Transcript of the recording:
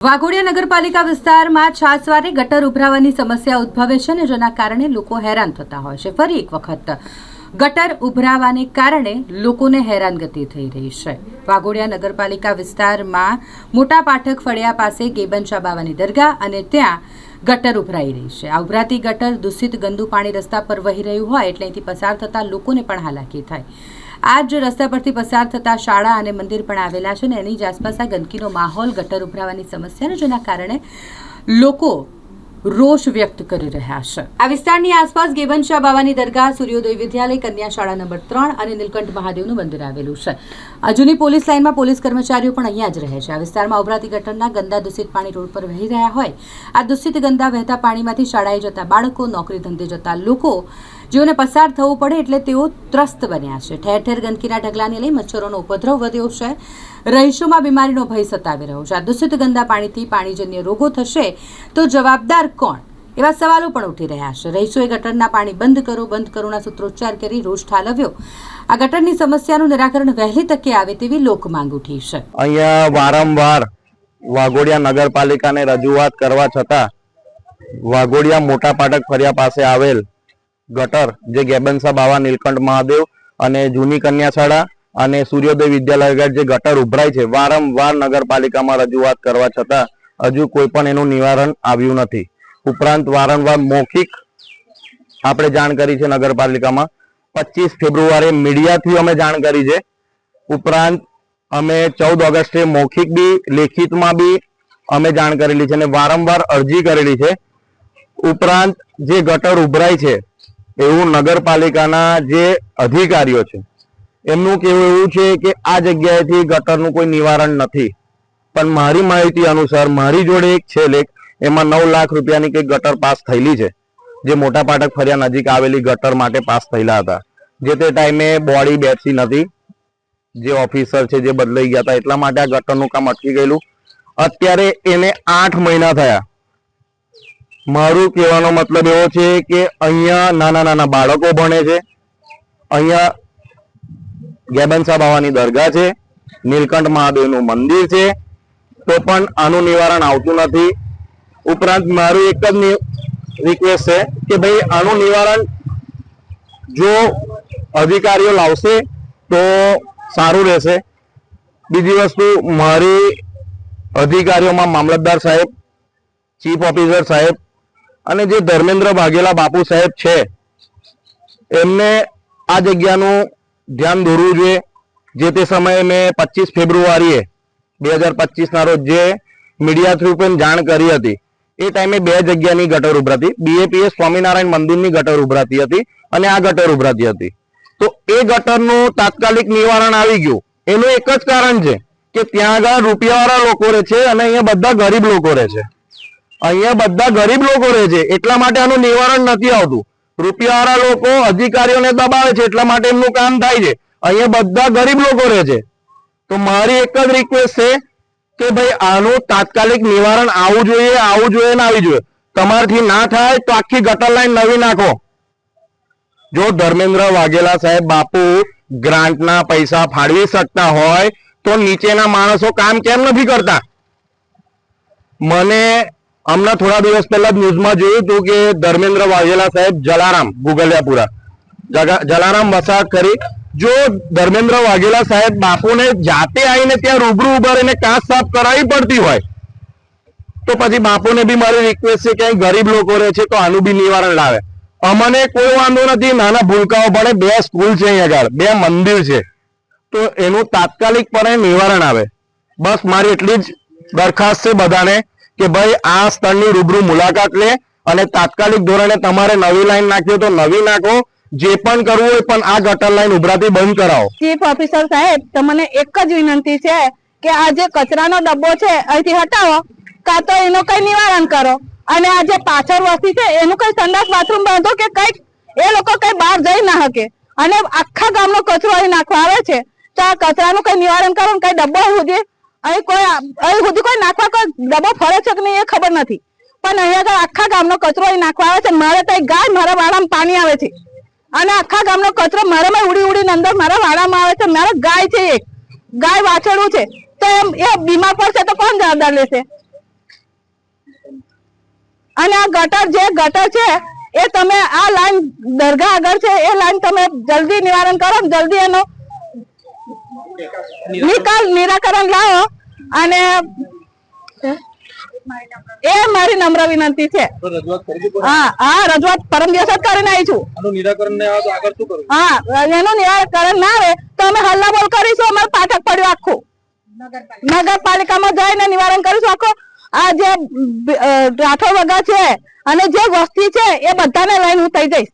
વાઘોડિયા નગરપાલિકા વિસ્તારમાં છાસવારે ગટર ઉભરાવાની સમસ્યા ઉદ્ભવે છે અને જેના કારણે લોકો હેરાન થતા હોય છે। ફરી એક વખત ગટર ઉભરાવાને કારણે લોકોને હેરાનગતિ થઈ રહી છે। વાઘોડિયા નગરપાલિકા વિસ્તારમાં મોટા પાઠક ફળિયા પાસે ગેબનશા બાવાની દરગાહ અને ત્યાં ગટર ઉભરાઈ રહી છે। આ ઉભરાતી ગટર દૂષિત ગંદુ પાણી રસ્તા પર વહી રહ્યું હોય એટલે અહીંથી પસાર થતા લોકોને પણ હાલાકી થાય। આ જ રસ્તા પરથી પસાર થતા શાળા અને મંદિર પણ આવેલા છે ને એની જ આસપાસ આ ગંદકીનો માહોલ ગટર ઉભરાવાની સમસ્યાને જેના કારણે લોકો રોષ વ્યક્ત કરી રહ્યા છે। આ વિસ્તારની આસપાસ ગેબનશા બાવાની દરગાહ, સૂર્યોદય વિદ્યાલય, કન્યા શાળા નંબર 3 અને નીલકંઠ મહાદેવનું મંદિર આવેલું છે। જૂની પોલીસ લાઇનમાં પોલીસ કર્મચારીઓ પણ અહીંયા જ રહે છે। આ વિસ્તારમાં ઉભરાતી ગટરના ગંદા દૂષિત પાણી રોડ પર વહી રહ્યા હોય આ દૂષિત ગંદા વહેતા પાણીમાંથી શાળાએ જતા બાળકો, નોકરી ધંધે જતા લોકો જેઓને પસાર થવું પડે એટલે તેઓ ત્રસ્ત બન્યા છે। ઠેર ઠેર ગંદકીના ઢગલાને લઈ મચ્છરોનો ઉપદ્રવ વધ્યો છે। રહીશોમાં બીમારીનો ભય સતાવી રહ્યો છે। આ દૂષિત ગંદા પાણીથી પાણીજન્ય રોગો થશે તો જવાબદાર કોણ એવા સવાલો પણ ઉઠી રહ્યા છે। રહીશોએ ગટરના પાણી બંધ કરોના સૂત્રોચ્ચાર કરી રોષ ઠાલવ્યો। આ ગટરની સમસ્યાનું નિરાકરણ વહેલી તકે આવે તેવી લોક માંગ ઉઠી છે। અહીંયા વારંવાર વાઘોડિયા નગરપાલિકાને રજૂઆત કરવા છતાં વાઘોડિયા મોટા પાટક ફળિયા પાસે આવેલ ગટર જે ગેબનશા બાવા, નીલકંઠ મહાદેવ અને જૂની કન્યા શાળા અને સૂર્યોદય વિદ્યાલય જે ગટર ઉભરાય છે, વારંવાર નગરપાલિકામાં રજૂઆત કરવા છતાં હજુ કોઈ પણ એનું નિવારણ આવ્યું નથી। ઉપરાંત વારંવાર મૌખિક આપણે જાણ કરી છે નગરપાલિકામાં। 25 ફેબ્રુઆરી મીડિયાથી અમે જાણ કરી છે। ઉપરાંત અમે 14 ઓગસ્ટે મૌખિક બી લેખિતમાં બી અમે જાણ કરેલી છે અને વારંવાર અરજી કરેલી છે। ઉપરાંત જે ગટર ઉભરાય છે એવું નગરપાલિકાના જે અધિકારીઓ છે એમનું કહેવું એવું છે કે આ જગ્યાએથી ગટરનું કોઈ નિવારણ નથી। પણ મારી માહિતી અનુસાર મારી જોડે એક છે લેખ, એમાં 9 લાખ રૂપિયાની કંઈક ગટર પાસ થયેલી છે, જે મોટા પાટક ફળિયા નજીક આવેલી ગટર માટે પાસ થયેલા હતા। જે તે ટાઈમે બોડી બેઠી નથી, જે ઓફિસર છે જે બદલાઈ ગયા હતા, એટલા માટે આ ગટરનું કામ અટકી ગયેલું। અત્યારે એને 8 મહિના થયા। મારું કહેવાનો મતલબ એવો છે કે અહીંયા નાના નાના બાળકો ભણે છે, અહીંયા ગેબનશા બાવાની દરગાહ છે, નીલકંઠ મહાદેવનું મંદિર છે, તો પણ આનું નિવારણ આવતું નથી। ઉપરાંત મારું એક જ રિક્વેસ્ટ છે કે ભાઈ આનું નિવારણ જો અધિકારીઓ લાવશે તો સારું રહેશે। બીજી વસ્તુ, મારી અધિકારીઓમાં મામલતદાર સાહેબ, ચીફ ઓફિસર સાહેબ અને જે ધર્મેન્દ્ર વાઘેલા બાપુ સાહેબ છે એમને આ જગ્યાનું ધ્યાન દોરવું જોઈએ। જે તે સમયે મેં 25 ફેબ્રુઆરીએ 2025 ના રોજ જે મીડિયા થ્રુ પણ જાણ કરી હતી, એ ટાઈમે 2 જગ્યાની ગટર ઉભરાતી, BAPS સ્વામિનારાયણ મંદિરની ગટર ઉભરાતી હતી અને આ ગટર ઉભરાતી હતી। તો એ ગટરનું તાત્કાલિક નિવારણ આવી ગયું। એનું એક જ કારણ છે કે ત્યાં આગળ રૂપિયાવાળા લોકો રહે છે અને અહીંયા બધા ગરીબ લોકો રહે છે। અહીંયા બધા ગરીબ લોકો રહે છે એટલા માટે આનું નિવારણ નથી આવતું। રૂપિયાવાળા લોકો અધિકારીઓને દબાવે છે એટલા માટે એમનું કામ થાય છે। અહીંયા બધા ગરીબ લોકો રહે છે। તો મારી એક જ રિક્વેસ્ટ છે કે ભાઈ આનું તાત્કાલિક નિવારણ આવવું જોઈએ ને આવી જોઈએ। તમારથી ના થાય તો આખી ગટર લાઈન નવી નાખો। જો ધર્મેન્દ્ર વાઘેલા સાહેબ બાપુ ગ્રાન્ટના પૈસા ફાળવી શકતા હોય તો નીચેના માણસો કામ કેમ નથી કરતા? મને હમણાં થોડા દિવસ પહેલા ન્યૂઝમાં જોયું હતું કે ધર્મેન્દ્ર વાઘેલા સાહેબ જલારામ ગુગલિયાપુરા જલારામ વસાહત કરી, જો ધર્મેન્દ્ર વાઘેલા સાહેબ બાપુને જાતે આવીને ત્યાં રૂબરૂ ઉભા રહીને કાચ સાફ કરાવી પડતી હોય તો પછી બાપુને બી મારી રિક્વેસ્ટ છે કે અહીં ગરીબ લોકો રહે છે તો આનું બી નિવારણ લાવે। અમને કોઈ વાંધો નથી, નાના ભૂલકાઓ ભણે, 2 સ્કૂલ છે અહીંયા આગળ, 2 મંદિર છે, તો એનું તાત્કાલિકપણે નિવારણ આવે। બસ મારી એટલી જ દરખાસ્ત છે બધાને કે ભાઈ આ સ્થળની રૂબરૂ મુલાકાત લે અને તાત્કાલિક ધોરણે તમારે નવી લાઈન નાખી તો નવી નાખો। જે પણ કરવું હોય પણ આ ગટર લાઈન ઉભરાતી બંધ કરાવો। ચીફ ઓફિસર સાહેબ, તમને એક જ વિનંતી છે કે આ જે કચરાનો ડબ્બો છે અહીંથી હટાવો, કાં તો એનું કઈ નિવારણ કરો અને આ જે પાછળ વસ્તી છે એનું કઈ સંડાસ બાથરૂમ બાંધો કે કઈક એ લોકો કઈ બહાર જઈ ના શકે અને આખા ગામનો કચરો અહીં નાખવા આવે છે, તો આ કચરાનું કઈ નિવારણ કરો ને કઈ ડબ્બો સુધી અહીં સુધી કોઈ નાખવા કોઈ ડબ્બો ફરે છે કે નહીં એ ખબર નથી, પણ અહીંયા આગળ આખા ગામનો કચરો અહીં નાખવા આવે છે। મારે ત્યાં ગાય, મારા વાડામાં પાણી આવે છે અને આખા ગામનો કચરો મારામાં ઉડીને અંદર મારા વાડામાં આવે છે। મારા ગાય છે, એક ગાય વાછરડું છે, તો એ બીમાર પડશે તો કોણ જવાબદાર લેશે? અને આ ગટર છે એ તમે આ લાઈન દરગાહ આગળ છે એ લાઈન તમે જલ્દી નિવારણ કરો, જલ્દી એનો નિરાકરણ લાવો. અને એ મારી નમ્ર વિનંતી છે. હા, રજૂઆત પરમ દિવસ જ કરીને આવી છું. હા, એનું નિરાકરણ ના આવે તો અમે હલ્લા બોલ કરીશું. અમારે પાઠક પડ્યું આખું નગરપાલિકામાં જઈને નિવારણ કરીશું. આખો આ જે રાઠોડ વગા છે અને જે વસ્તી છે એ બધાને લઈને હું થઈ જઈશ.